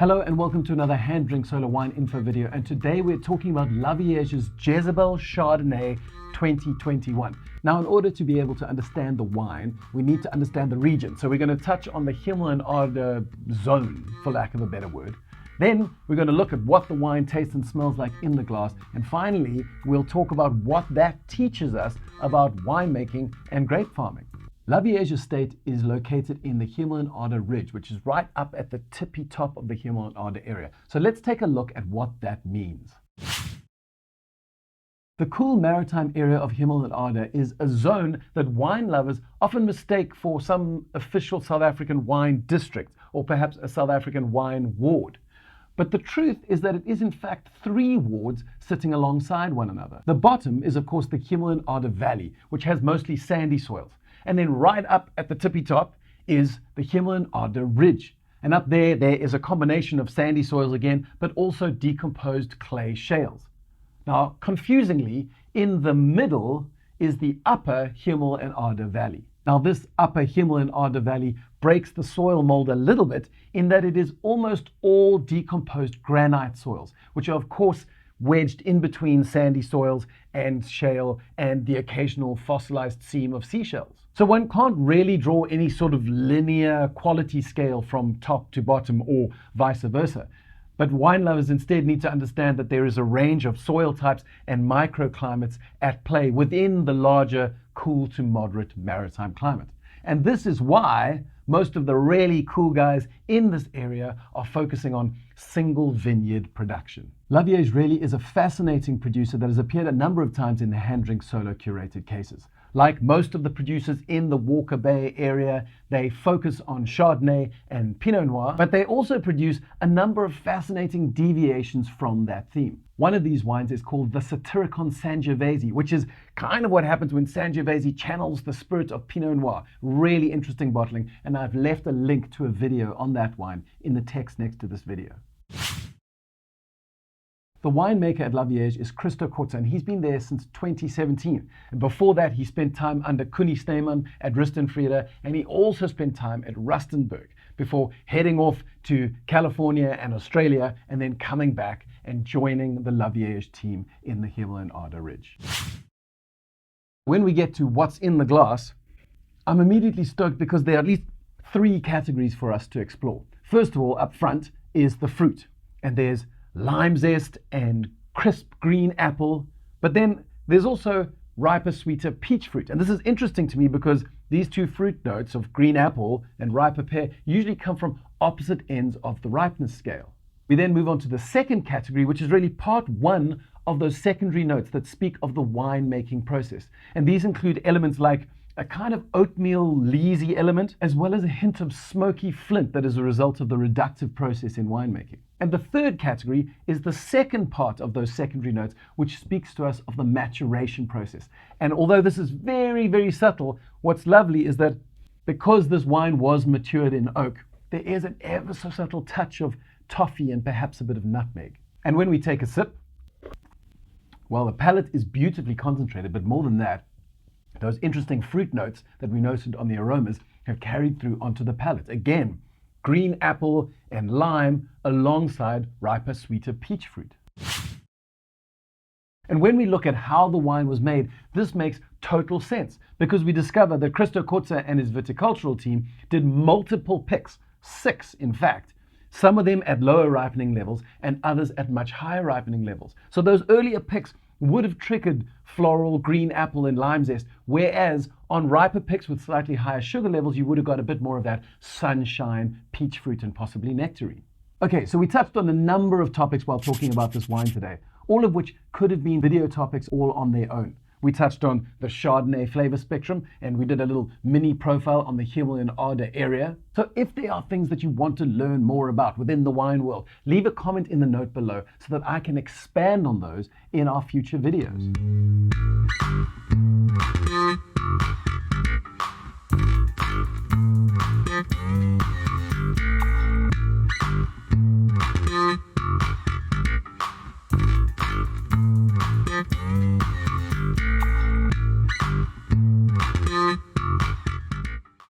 Hello and welcome to another HanDrinksSolo wine info video, and today we're talking about Vierge Jezebelle Chardonnay 2021. Now, in order to be able to understand the wine, we need to understand the region. So we're going to touch on the Hemel-en-Aarde zone, for lack of a better word. Then we're going to look at what the wine tastes and smells like in the glass. And finally, we'll talk about what that teaches us about winemaking and grape farming. Vierge estate is located in the Hemel-en-Aarde ridge, which is right up at the tippy top of the Hemel-en-Aarde area. So let's take a look at what that means. The cool maritime area of Hemel-en-Aarde is a zone that wine lovers often mistake for some official South African wine district, or perhaps a South African wine ward. But the truth is that it is in fact 3 wards sitting alongside one another. The bottom is of course the Hemel-en-Aarde Valley, which has mostly sandy soils. And then right up at the tippy top is the Hemel-en-Aarde Ridge. And up there is a combination of sandy soils again, but also decomposed clay shales. Now, confusingly, in the middle is the upper Hemel-en-Aarde Valley. Now, this upper Hemel-en-Aarde Valley breaks the soil mold a little bit in that it is almost all decomposed granite soils, which are of course wedged in between sandy soils and shale and the occasional fossilized seam of seashells. So one can't really draw any sort of linear quality scale from top to bottom or vice versa. But wine lovers instead need to understand that there is a range of soil types and microclimates at play within the larger cool to moderate maritime climate. And this is why most of the really cool guys in this area are focusing on single vineyard production. Vierge really is a fascinating producer that has appeared a number of times in the HanDrinksSolo curated cases. Like most of the producers in the Walker Bay area, they focus on Chardonnay and Pinot Noir, but they also produce a number of fascinating deviations from that theme. One of these wines is called the Satiricon Sangiovese, which is kind of what happens when Sangiovese channels the spirit of Pinot Noir. Really interesting bottling, and I've left a link to a video on that wine in the text next to this video. The winemaker at Vierge is Christo Kotze, and he's been there since 2017. And before that, he spent time under Koenie Steeman at Ristenfrieda, and he also spent time at Rustenburg before heading off to California and Australia, and then coming back and joining the Vierge team in the Hemel-en-Aarde Ridge. When we get to what's in the glass, I'm immediately stoked because there are at least 3 categories for us to explore. First of all, up front is the fruit, and there's lime zest and crisp green apple, but then there's also riper, sweeter peach fruit. And this is interesting to me because these 2 fruit notes of green apple and riper pear usually come from opposite ends of the ripeness scale. We then move on to the second category, which is really part 1 of those secondary notes that speak of the winemaking process. And these include elements like a kind of oatmeal leesy element, as well as a hint of smoky flint that is a result of the reductive process in winemaking. And the third category is the second part of those secondary notes, which speaks to us of the maturation process. And although this is very, very subtle, what's lovely is that because this wine was matured in oak, there is an ever so subtle touch of toffee and perhaps a bit of nutmeg. And when we take a sip, well, the palate is beautifully concentrated, but more than that, those interesting fruit notes that we noted on the aromas have carried through onto the palate. Again, green apple and lime alongside riper, sweeter peach fruit. And when we look at how the wine was made, this makes total sense because we discover that Christo Kotze and his viticultural team did multiple picks, 6 in fact, some of them at lower ripening levels and others at much higher ripening levels. So those earlier picks would have triggered floral, green apple and lime zest, whereas on riper picks with slightly higher sugar levels, you would have got a bit more of that sunshine, peach fruit and possibly nectarine. Okay, so we touched on a number of topics while talking about this wine today, all of which could have been video topics all on their own. We touched on the Chardonnay flavor spectrum, and we did a little mini profile on the Hemel-en-Aarde area. So if there are things that you want to learn more about within the wine world, leave a comment in the note below so that I can expand on those in our future videos.